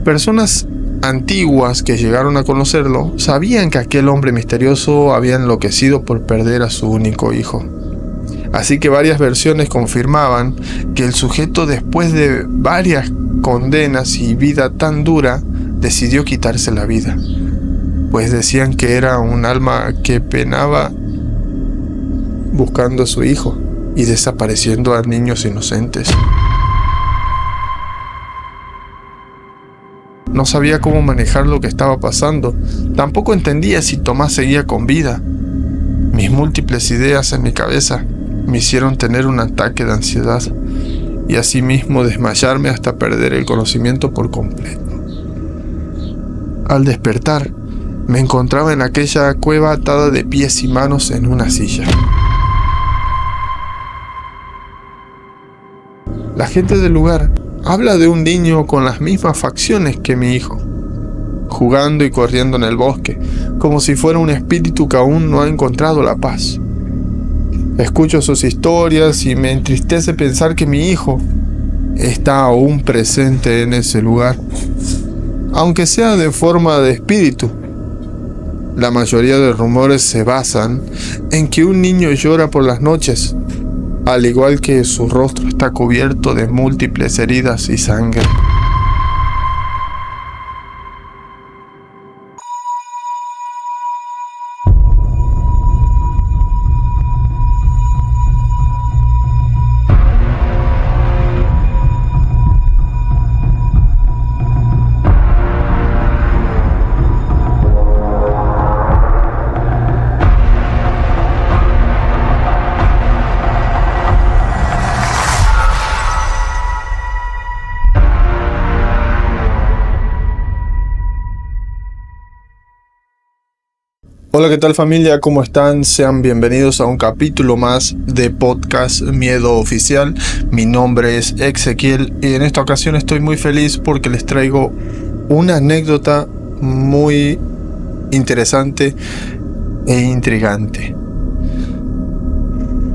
Personas antiguas que llegaron a conocerlo sabían que aquel hombre misterioso había enloquecido por perder a su único hijo. Así que varias versiones confirmaban que el sujeto, después de varias condenas y vida tan dura, decidió quitarse la vida, pues decían que era un alma que penaba buscando a su hijo y desapareciendo a niños inocentes. No sabía cómo manejar lo que estaba pasando. Tampoco entendía si Tomás seguía con vida. Mis múltiples ideas en mi cabeza me hicieron tener un ataque de ansiedad y asimismo desmayarme hasta perder el conocimiento por completo. Al despertar, me encontraba en aquella cueva atada de pies y manos en una silla. La gente del lugar habla de un niño con las mismas facciones que mi hijo, jugando y corriendo en el bosque, como si fuera un espíritu que aún no ha encontrado la paz. Escucho sus historias y me entristece pensar que mi hijo está aún presente en ese lugar, aunque sea de forma de espíritu. La mayoría de rumores se basan en que un niño llora por las noches, al igual que su rostro está cubierto de múltiples heridas y sangre. Hola, ¿qué tal familia? ¿Cómo están? Sean bienvenidos a un capítulo más de Podcast Miedo Oficial. Mi nombre es Ezequiel y en esta ocasión estoy muy feliz porque les traigo una anécdota muy interesante e intrigante.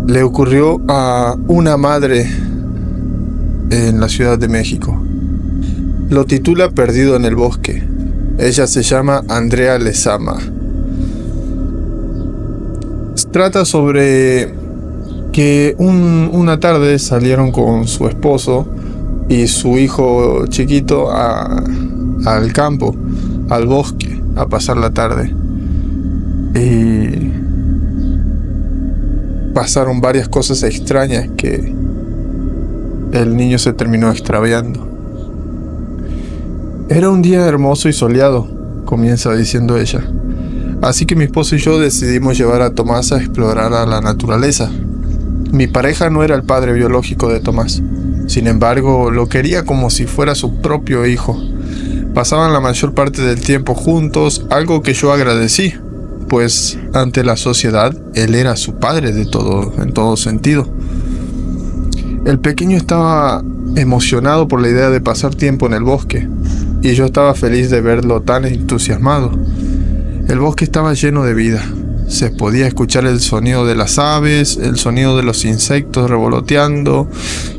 Le ocurrió a una madre en la Ciudad de México. Lo titula Perdido en el bosque. Ella se llama Andrea Lezama. Trata sobre que una tarde salieron con su esposo y su hijo chiquito al campo, al bosque, a pasar la tarde. Y pasaron varias cosas extrañas que el niño se terminó extraviando. Era un día hermoso y soleado, comienza diciendo ella. Así que mi esposo y yo decidimos llevar a Tomás a explorar a la naturaleza. Mi pareja no era el padre biológico de Tomás. Sin embargo, lo quería como si fuera su propio hijo. Pasaban la mayor parte del tiempo juntos, algo que yo agradecí, pues ante la sociedad, él era su padre en todo sentido. El pequeño estaba emocionado por la idea de pasar tiempo en el bosque, y yo estaba feliz de verlo tan entusiasmado. El bosque estaba lleno de vida. Se podía escuchar el sonido de las aves, el sonido de los insectos revoloteando,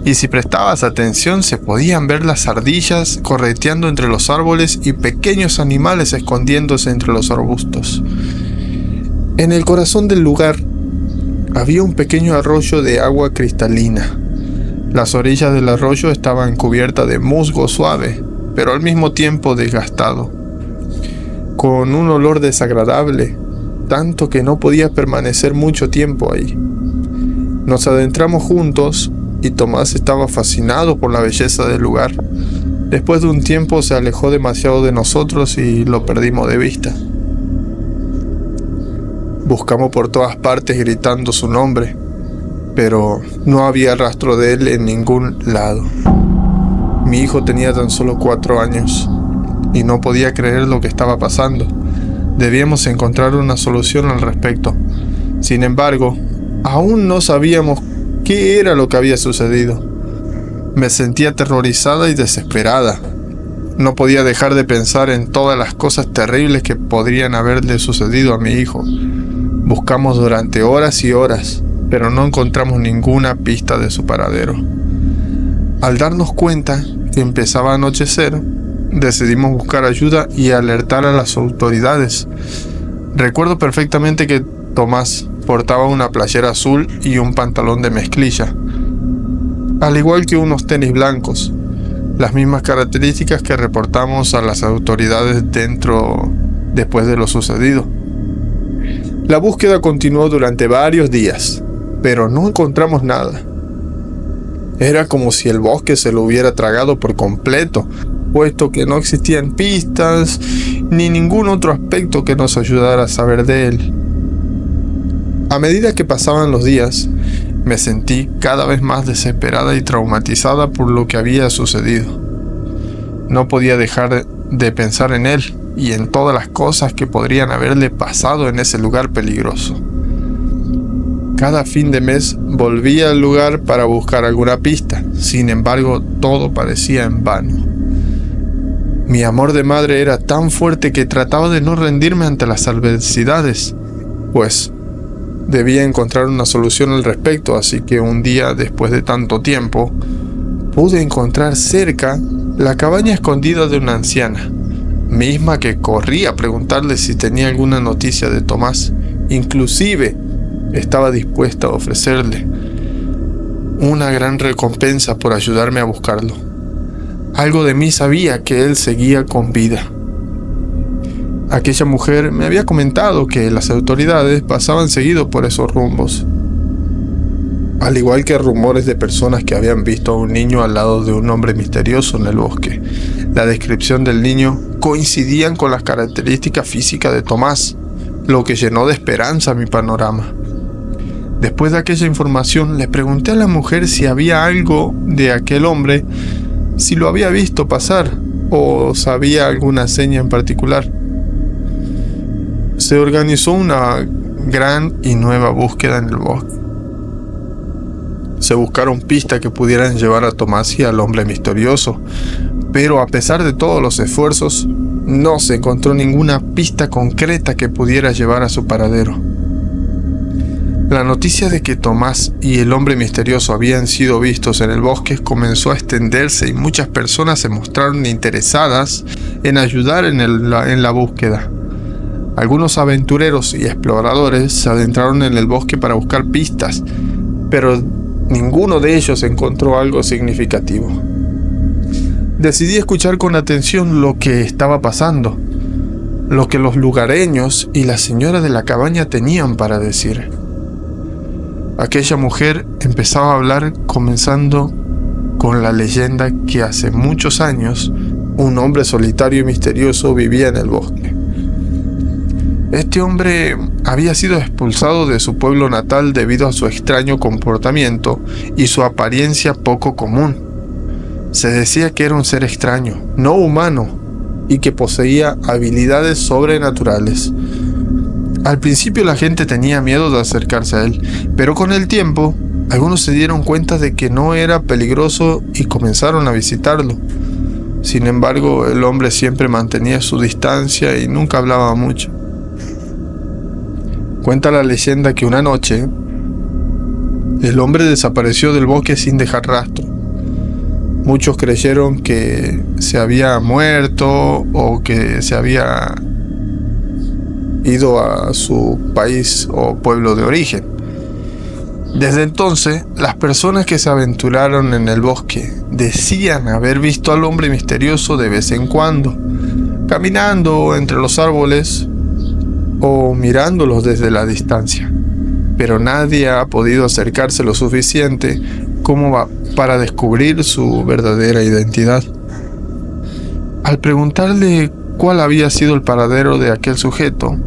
y si prestabas atención se podían ver las ardillas correteando entre los árboles y pequeños animales escondiéndose entre los arbustos. En el corazón del lugar había un pequeño arroyo de agua cristalina. Las orillas del arroyo estaban cubiertas de musgo suave, pero al mismo tiempo desgastado, con un olor desagradable, tanto que no podía permanecer mucho tiempo ahí. Nos adentramos juntos y Tomás estaba fascinado por la belleza del lugar. Después de un tiempo se alejó demasiado de nosotros y lo perdimos de vista. Buscamos por todas partes gritando su nombre, pero no había rastro de él en ningún lado. Mi hijo tenía tan solo 4 años. Y no podía creer lo que estaba pasando. Debíamos encontrar una solución al respecto. Sin embargo, aún no sabíamos qué era lo que había sucedido. Me sentía aterrorizada y desesperada. No podía dejar de pensar en todas las cosas terribles que podrían haberle sucedido a mi hijo. Buscamos durante horas y horas, pero no encontramos ninguna pista de su paradero. Al darnos cuenta que empezaba a anochecer, decidimos buscar ayuda y alertar a las autoridades. Recuerdo perfectamente que Tomás portaba una playera azul y un pantalón de mezclilla, al igual que unos tenis blancos, las mismas características que reportamos a las autoridades después de lo sucedido. La búsqueda continuó durante varios días, pero no encontramos nada. Era como si el bosque se lo hubiera tragado por completo, puesto que no existían pistas ni ningún otro aspecto que nos ayudara a saber de él. A medida que pasaban los días, me sentí cada vez más desesperada y traumatizada por lo que había sucedido. No podía dejar de pensar en él y en todas las cosas que podrían haberle pasado en ese lugar peligroso. Cada fin de mes volvía al lugar para buscar alguna pista. Sin embargo, todo parecía en vano. Mi amor de madre era tan fuerte que trataba de no rendirme ante las adversidades, pues debía encontrar una solución al respecto, así que un día, después de tanto tiempo, pude encontrar cerca la cabaña escondida de una anciana, misma que corrí a preguntarle si tenía alguna noticia de Tomás. Inclusive, estaba dispuesta a ofrecerle una gran recompensa por ayudarme a buscarlo. Algo de mí sabía que él seguía con vida. Aquella mujer me había comentado que las autoridades pasaban seguido por esos rumbos, al igual que rumores de personas que habían visto a un niño al lado de un hombre misterioso en el bosque. La descripción del niño coincidían con las características físicas de Tomás, lo que llenó de esperanza mi panorama. Después de aquella información, le pregunté a la mujer si había algo de aquel hombre, si lo había visto pasar o sabía alguna seña en particular. Se organizó una gran y nueva búsqueda en el bosque. Se buscaron pistas que pudieran llevar a Tomás y al hombre misterioso, pero a pesar de todos los esfuerzos, no se encontró ninguna pista concreta que pudiera llevar a su paradero. La noticia de que Tomás y el hombre misterioso habían sido vistos en el bosque comenzó a extenderse y muchas personas se mostraron interesadas en ayudar en la búsqueda. Algunos aventureros y exploradores se adentraron en el bosque para buscar pistas, pero ninguno de ellos encontró algo significativo. Decidí escuchar con atención lo que estaba pasando, lo que los lugareños y la señora de la cabaña tenían para decir. Aquella mujer empezaba a hablar comenzando con la leyenda que hace muchos años un hombre solitario y misterioso vivía en el bosque. Este hombre había sido expulsado de su pueblo natal debido a su extraño comportamiento y su apariencia poco común. Se decía que era un ser extraño, no humano, y que poseía habilidades sobrenaturales. Al principio la gente tenía miedo de acercarse a él, pero con el tiempo, algunos se dieron cuenta de que no era peligroso y comenzaron a visitarlo. Sin embargo, el hombre siempre mantenía su distancia y nunca hablaba mucho. Cuenta la leyenda que una noche, el hombre desapareció del bosque sin dejar rastro. Muchos creyeron que se había muerto o que se había ido a su país o pueblo de origen. Desde entonces, las personas que se aventuraron en el bosque decían haber visto al hombre misterioso de vez en cuando, caminando entre los árboles o mirándolos desde la distancia, pero nadie ha podido acercarse lo suficiente como para descubrir su verdadera identidad. Al preguntarle cuál había sido el paradero de aquel sujeto,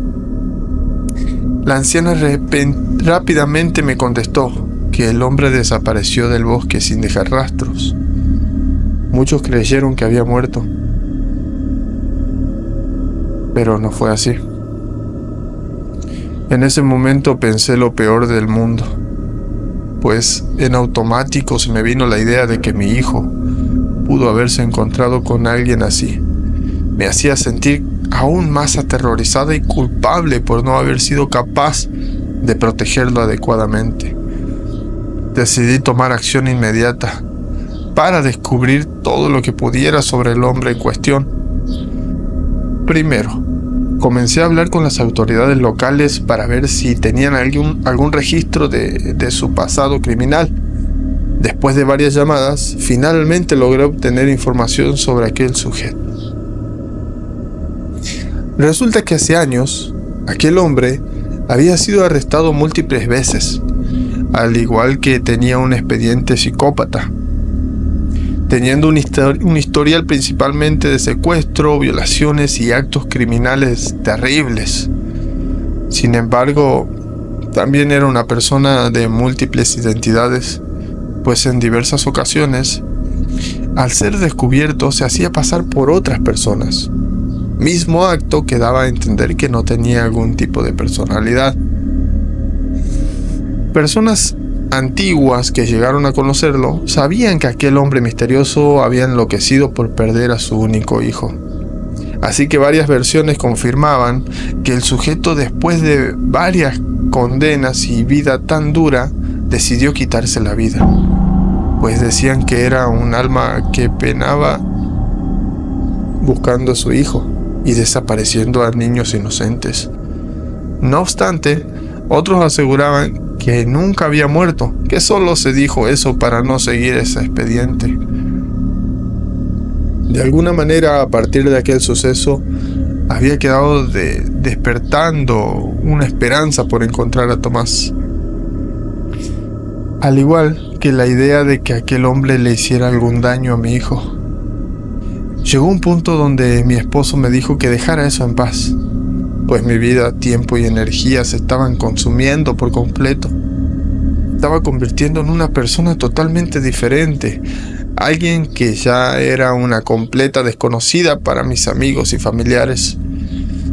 la anciana rápidamente me contestó que el hombre desapareció del bosque sin dejar rastros. Muchos creyeron que había muerto, pero no fue así. En ese momento pensé lo peor del mundo, pues en automático se me vino la idea de que mi hijo pudo haberse encontrado con alguien así. Me hacía sentir aún más aterrorizada y culpable por no haber sido capaz de protegerlo adecuadamente. Decidí tomar acción inmediata para descubrir todo lo que pudiera sobre el hombre en cuestión. Primero, comencé a hablar con las autoridades locales para ver si tenían algún registro de su pasado criminal. Después de varias llamadas, finalmente logré obtener información sobre aquel sujeto. Resulta que hace años, aquel hombre había sido arrestado múltiples veces, al igual que tenía un expediente psicópata, teniendo un historial principalmente de secuestro, violaciones y actos criminales terribles. Sin embargo, también era una persona de múltiples identidades, pues en diversas ocasiones, al ser descubierto, se hacía pasar por otras personas. Mismo acto que daba a entender que no tenía algún tipo de personalidad. Personas antiguas que llegaron a conocerlo sabían que aquel hombre misterioso había enloquecido por perder a su único hijo. Así que varias versiones confirmaban que el sujeto, después de varias condenas y vida tan dura, decidió quitarse la vida, pues decían que era un alma que penaba buscando a su hijo y desapareciendo a niños inocentes. No obstante, otros aseguraban que nunca había muerto, que solo se dijo eso para no seguir ese expediente. De alguna manera, a partir de aquel suceso, había quedado despertando una esperanza por encontrar a Tomás. Al igual que la idea de que aquel hombre le hiciera algún daño a mi hijo. Llegó un punto donde mi esposo me dijo que dejara eso en paz, pues mi vida, tiempo y energía se estaban consumiendo por completo. Estaba convirtiendo en una persona totalmente diferente, alguien que ya era una completa desconocida para mis amigos y familiares.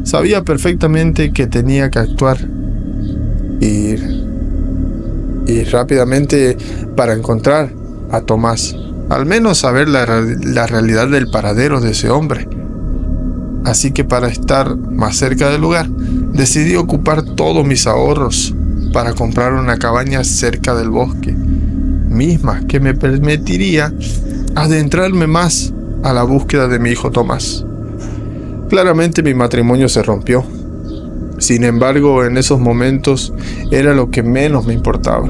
Sabía perfectamente que tenía que actuar y rápidamente para encontrar a Tomás, al menos saber la realidad del paradero de ese hombre. Así que para estar más cerca del lugar, decidí ocupar todos mis ahorros para comprar una cabaña cerca del bosque, misma que me permitiría adentrarme más a la búsqueda de mi hijo Tomás. Claramente mi matrimonio se rompió. Sin embargo, en esos momentos era lo que menos me importaba.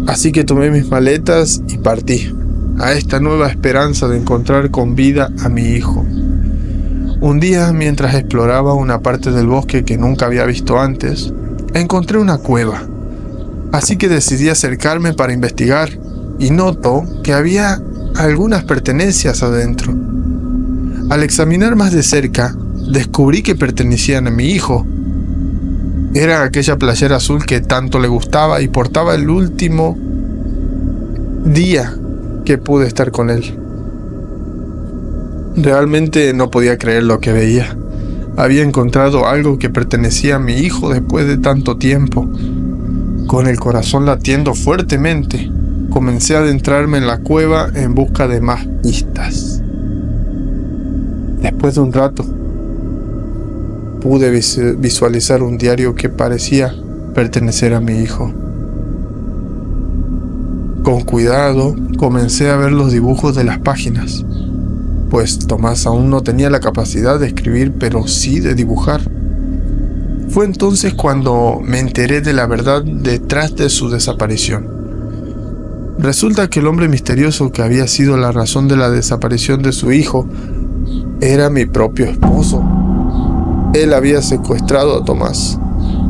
Así que tomé mis maletas y partí a esta nueva esperanza de encontrar con vida a mi hijo. Un día, mientras exploraba una parte del bosque que nunca había visto antes, encontré una cueva. Así que decidí acercarme para investigar y noto que había algunas pertenencias adentro. Al examinar más de cerca, descubrí que pertenecían a mi hijo. Era aquella playera azul que tanto le gustaba y portaba el último día que pude estar con él. Realmente no podía creer lo que veía. Había encontrado algo que pertenecía a mi hijo después de tanto tiempo. Con el corazón latiendo fuertemente, comencé a adentrarme en la cueva en busca de más pistas. Después de un rato, pude visualizar un diario que parecía pertenecer a mi hijo. Con cuidado, comencé a ver los dibujos de las páginas, pues Tomás aún no tenía la capacidad de escribir, pero sí de dibujar. Fue entonces cuando me enteré de la verdad detrás de su desaparición. Resulta que el hombre misterioso que había sido la razón de la desaparición de su hijo era mi propio esposo. Él había secuestrado a Tomás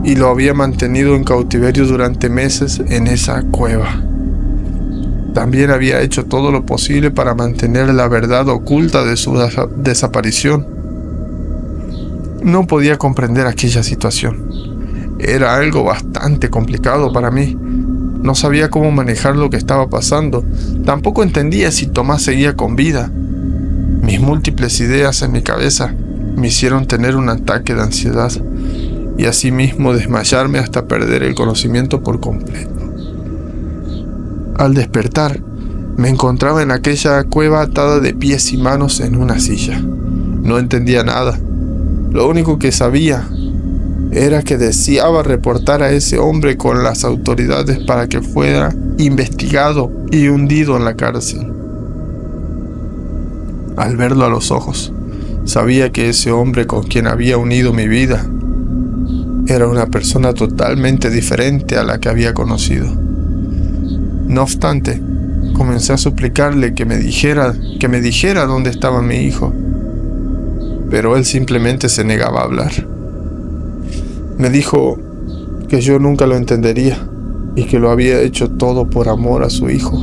y lo había mantenido en cautiverio durante meses en esa cueva. También había hecho todo lo posible para mantener la verdad oculta de su desaparición. No podía comprender aquella situación. Era algo bastante complicado para mí. No sabía cómo manejar lo que estaba pasando. Tampoco entendía si Tomás seguía con vida. Mis múltiples ideas en mi cabeza me hicieron tener un ataque de ansiedad y asimismo desmayarme hasta perder el conocimiento por completo. Al despertar, me encontraba en aquella cueva atada de pies y manos en una silla. No entendía nada. Lo único que sabía era que deseaba reportar a ese hombre con las autoridades para que fuera investigado y hundido en la cárcel. Al verlo a los ojos, Sabía que ese hombre con quien había unido mi vida era una persona totalmente diferente a la que había conocido. No obstante, comencé a suplicarle que me dijera dónde estaba mi hijo, pero él simplemente se negaba a hablar. Me dijo que yo nunca lo entendería y que lo había hecho todo por amor a su hijo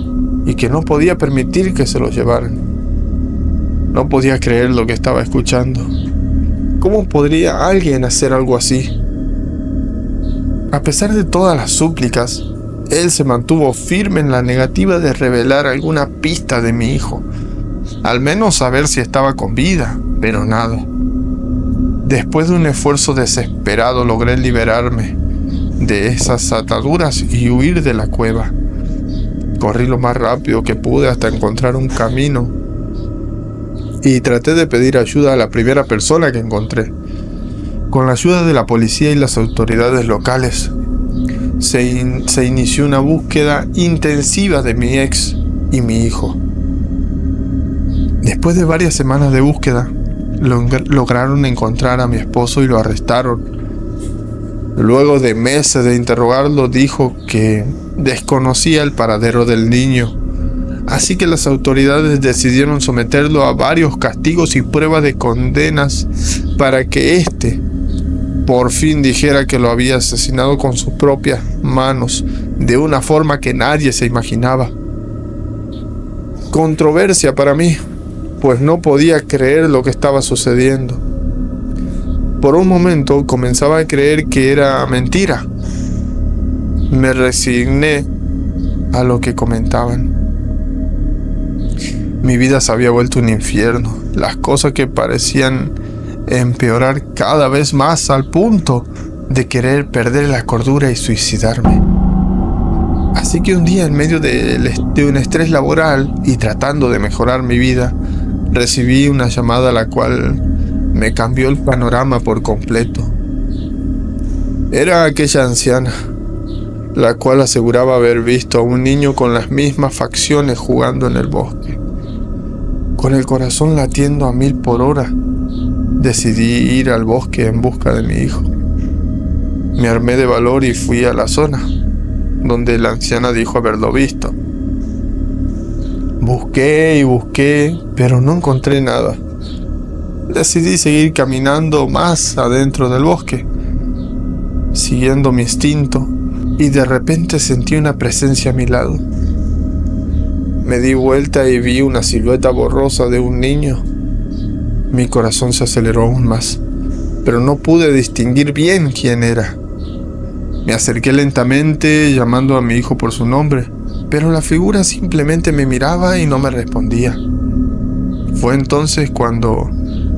y que no podía permitir que se lo llevaran. No podía creer lo que estaba escuchando. ¿Cómo podría alguien hacer algo así? A pesar de todas las súplicas, él se mantuvo firme en la negativa de revelar alguna pista de mi hijo, al menos saber si estaba con vida, pero nada. Después de un esfuerzo desesperado logré liberarme de esas ataduras y huir de la cueva. Corrí lo más rápido que pude hasta encontrar un camino y traté de pedir ayuda a la primera persona que encontré. Con la ayuda de la policía y las autoridades locales, se inició una búsqueda intensiva de mi ex y mi hijo. Después de varias semanas de búsqueda, lograron encontrar a mi esposo y lo arrestaron. Luego de meses de interrogarlo, dijo que desconocía el paradero del niño, así que las autoridades decidieron someterlo a varios castigos y pruebas de condenas para que éste por fin dijera que lo había asesinado con sus propias manos, de una forma que nadie se imaginaba. Controversia para mí, pues no podía creer lo que estaba sucediendo. Por un momento comenzaba a creer que era mentira. Me resigné a lo que comentaban. Mi vida se había vuelto un infierno. Las cosas que parecían empeorar cada vez más al punto de querer perder la cordura y suicidarme. Así que un día, en medio de un estrés laboral y tratando de mejorar mi vida, recibí una llamada la cual me cambió el panorama por completo. Era aquella anciana, la cual aseguraba haber visto a un niño con las mismas facciones jugando en el bosque. Con el corazón latiendo a 1000 por hora, decidí ir al bosque en busca de mi hijo. Me armé de valor y fui a la zona donde la anciana dijo haberlo visto. Busqué y busqué, pero no encontré nada. Decidí seguir caminando más adentro del bosque, siguiendo mi instinto, y de repente sentí una presencia a mi lado. Me di vuelta y vi una silueta borrosa de un niño. Mi corazón se aceleró aún más, pero no pude distinguir bien quién era. Me acerqué lentamente, llamando a mi hijo por su nombre, pero la figura simplemente me miraba y no me respondía. Fue entonces cuando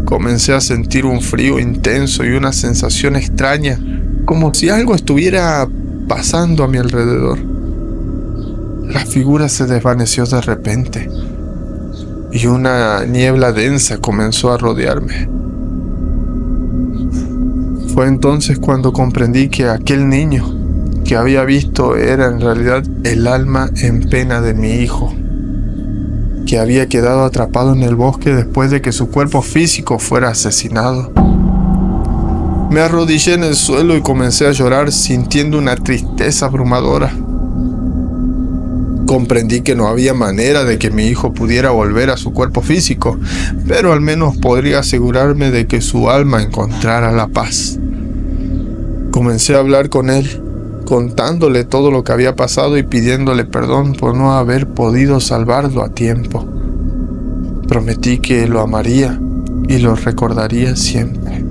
comencé a sentir un frío intenso y una sensación extraña, como si algo estuviera pasando a mi alrededor. La figura se desvaneció de repente y una niebla densa comenzó a rodearme. Fue entonces cuando comprendí que aquel niño que había visto era en realidad el alma en pena de mi hijo, que había quedado atrapado en el bosque después de que su cuerpo físico fuera asesinado. Me arrodillé en el suelo y comencé a llorar, sintiendo una tristeza abrumadora. Comprendí que no había manera de que mi hijo pudiera volver a su cuerpo físico, pero al menos podría asegurarme de que su alma encontrara la paz. Comencé a hablar con él, contándole todo lo que había pasado y pidiéndole perdón por no haber podido salvarlo a tiempo. Prometí que lo amaría y lo recordaría siempre.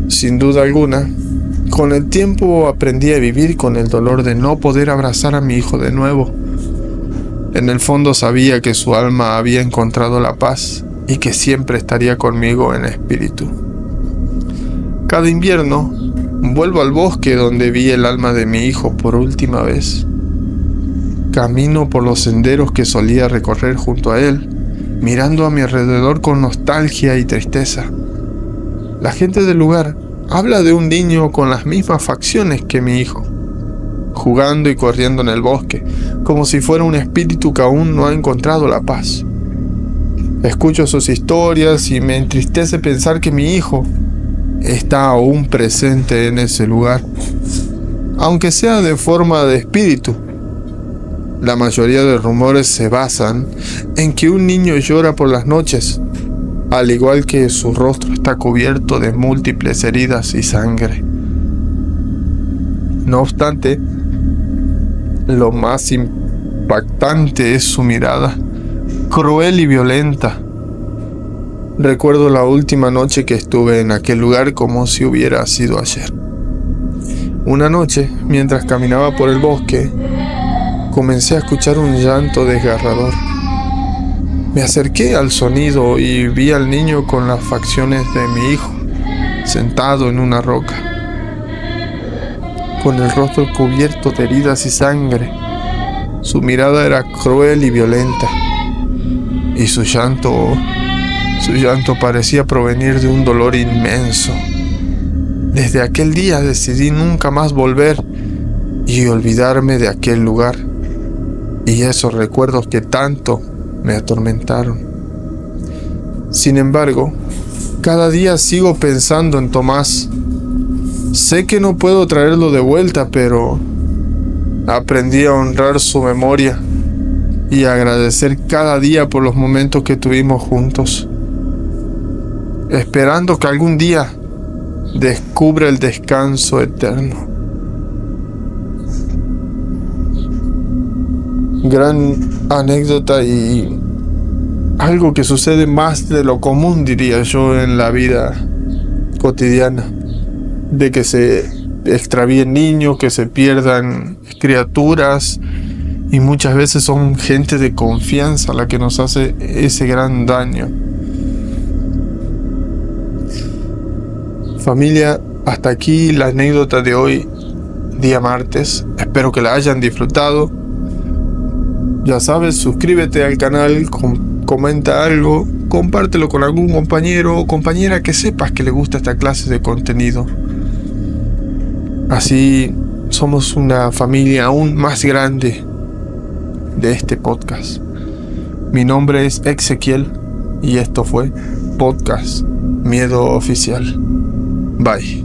Sin duda alguna, con el tiempo aprendí a vivir con el dolor de no poder abrazar a mi hijo de nuevo. En el fondo sabía que su alma había encontrado la paz y que siempre estaría conmigo en espíritu. Cada invierno vuelvo al bosque donde vi el alma de mi hijo por última vez. Camino por los senderos que solía recorrer junto a él, mirando a mi alrededor con nostalgia y tristeza. La gente del lugar habla de un niño con las mismas facciones que mi hijo, jugando y corriendo en el bosque, como si fuera un espíritu que aún no ha encontrado la paz. Escucho sus historias y me entristece pensar que mi hijo está aún presente en ese lugar, aunque sea de forma de espíritu. La mayoría de rumores se basan en que un niño llora por las noches, al igual que su rostro está cubierto de múltiples heridas y sangre. No obstante, lo más impactante es su mirada, cruel y violenta. Recuerdo la última noche que estuve en aquel lugar como si hubiera sido ayer. Una noche, mientras caminaba por el bosque, comencé a escuchar un llanto desgarrador. Me acerqué al sonido y vi al niño con las facciones de mi hijo, sentado en una roca, con el rostro cubierto de heridas y sangre. Su mirada era cruel y violenta, y su llanto parecía provenir de un dolor inmenso. Desde aquel día decidí nunca más volver y olvidarme de aquel lugar y esos recuerdos que tanto me atormentaron. Sin embargo, cada día sigo pensando en Tomás. Sé que no puedo traerlo de vuelta, pero aprendí a honrar su memoria y a agradecer cada día por los momentos que tuvimos juntos, esperando que algún día descubra el descanso eterno. Gran anécdota y algo que sucede más de lo común, diría yo, en la vida cotidiana, de que se extravíen niños, que se pierdan criaturas, y muchas veces son gente de confianza la que nos hace ese gran daño. Familia, hasta aquí la anécdota de hoy, día martes. Espero que la hayan disfrutado. Ya sabes, suscríbete al canal, comenta algo, compártelo con algún compañero o compañera que sepas que le gusta esta clase de contenido. Así somos una familia aún más grande de este podcast. Mi nombre es Ezequiel y esto fue Podcast Miedo Oficial. Bye.